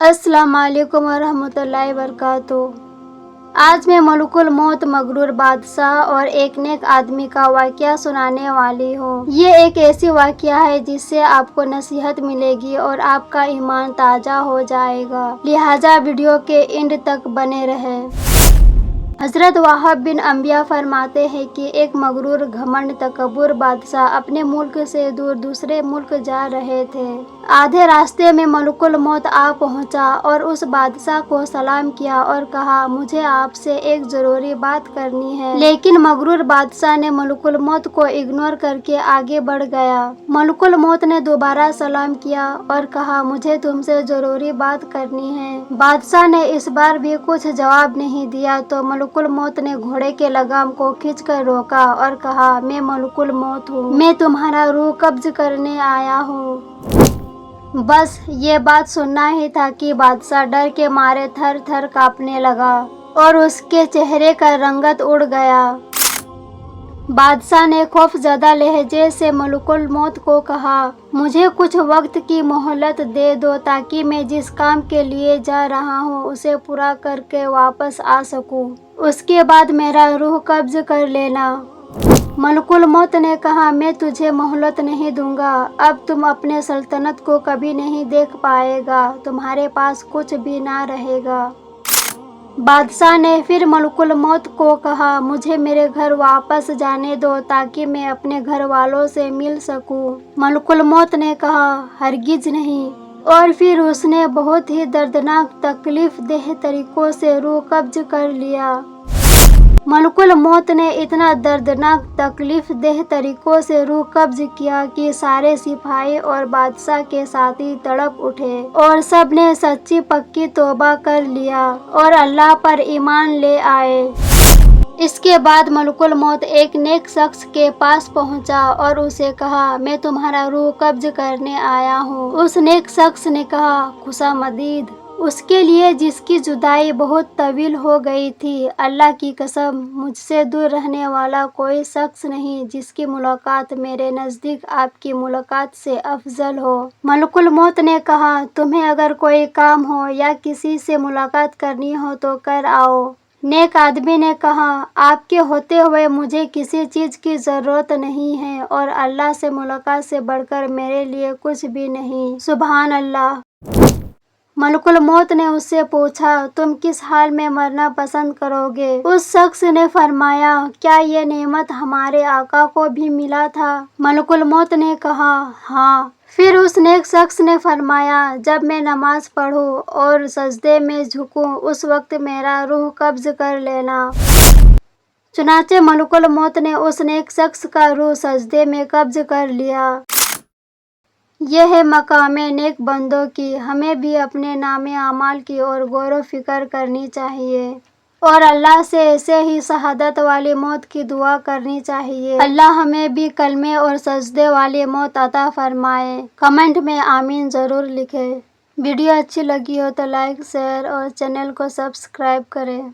अस्सलाम वालेकुम वरहमतुल्लाहि वबरकातुहू। आज मैं मलकुल मौत मगरूर बादशाह और एक नेक आदमी का वाक़या सुनाने वाली हूँ। ये एक ऐसी वाक़या है जिससे आपको नसीहत मिलेगी और आपका ईमान ताज़ा हो जाएगा, लिहाजा वीडियो के एंड तक बने रहें। हज़रत वहाब बिन अंबिया फरमाते हैं कि एक मगरूर घमंड तकब्बुर बादशाह अपने मुल्क से दूर दूसरे मुल्क जा रहे थे। आधे रास्ते में मलकुल मौत आ पहुंचा और उस बादशाह को सलाम किया और कहा, मुझे आपसे एक ज़रूरी बात करनी है। लेकिन मगरूर बादशाह ने मलकुल मौत को इग्नोर करके आगे बढ़ गया। मलकुल मौत ने दोबारा सलाम किया और कहा, मुझे तुमसे ज़रूरी बात करनी है। बादशाह ने इस बार भी कुछ जवाब नहीं दिया तो मलकुल मौत ने घोड़े के लगाम को खींचकर रोका और कहा, मैं मलकुल मौत हूँ, मैं तुम्हारा रूह कब्ज करने आया हूँ। बस ये बात सुनना ही था कि बादशाह डर के मारे थर थर कांपने लगा और उसके चेहरे का रंगत उड़ गया। बादशाह ने खौफजदा लहजे से मलकुल मौत को कहा, मुझे कुछ वक्त की मोहलत दे दो ताकि मैं जिस काम के लिए जा रहा हूँ उसे पूरा करके वापस आ सकूँ। उसके बाद मेरा रूह कब्ज कर लेना। मलकुल मौत ने कहा, मैं तुझे मोहलत नहीं दूंगा। अब तुम अपने सल्तनत को कभी नहीं देख पाएगा, तुम्हारे पास कुछ भी ना रहेगा। बादशाह ने फिर मलकुल मौत को कहा, मुझे मेरे घर वापस जाने दो ताकि मैं अपने घर वालों से मिल सकूं। मलकुल मौत ने कहा, हरगिज नहीं। और फिर उसने बहुत ही दर्दनाक तकलीफ देह तरीकों से रूह कब्ज कर लिया। मलकुल मौत ने इतना दर्दनाक तकलीफ देह तरीकों से रूह कब्ज किया कि सारे सिपाही और बादशाह के साथी तड़प उठे और सब ने सच्ची पक्की तौबा कर लिया और अल्लाह पर ईमान ले आए। इसके बाद मलकुल मौत एक नेक शख्स के पास पहुंचा और उसे कहा, मैं तुम्हारा रूह कब्ज करने आया हूँ। उस नेक शख्स ने कहा, खुशामदीद। उसके लिए जिसकी जुदाई बहुत तवील हो गई थी, अल्लाह की कसम मुझसे दूर रहने वाला कोई शख्स नहीं जिसकी मुलाकात मेरे नज़दीक आपकी मुलाकात से अफजल हो। मलकुल मौत ने कहा, तुम्हें अगर कोई काम हो या किसी से मुलाकात करनी हो तो कर आओ। नेक आदमी ने कहा, आपके होते हुए मुझे किसी चीज़ की ज़रूरत नहीं है और अल्लाह से मुलाकात से बढ़कर मेरे लिए कुछ भी नहीं। सुभान अल्लाह। मलकुल मौत ने उससे पूछा, तुम किस हाल में मरना पसंद करोगे? उस शख्स ने फरमाया, क्या ये नेमत हमारे आका को भी मिला था? मलकुल मौत ने कहा, हाँ। फिर उस नेक शख्स ने फरमाया, जब मैं नमाज पढ़ूं और सजदे में झुकूं उस वक्त मेरा रूह कब्ज कर लेना। चुनाचे मलकुल मौत ने उस नेक शख्स का रूह सजदे में कब्ज कर लिया। यह है मकामे नेक बंदों की। हमें भी अपने नामे आमाल की ओर गौर फिक्र करनी चाहिए और अल्लाह से ऐसे ही शहादत वाली मौत की दुआ करनी चाहिए। अल्लाह हमें भी कलमे और सजदे वाली मौत अता फरमाए। कमेंट में आमीन ज़रूर लिखें। वीडियो अच्छी लगी हो तो लाइक, शेयर और चैनल को सब्सक्राइब करें।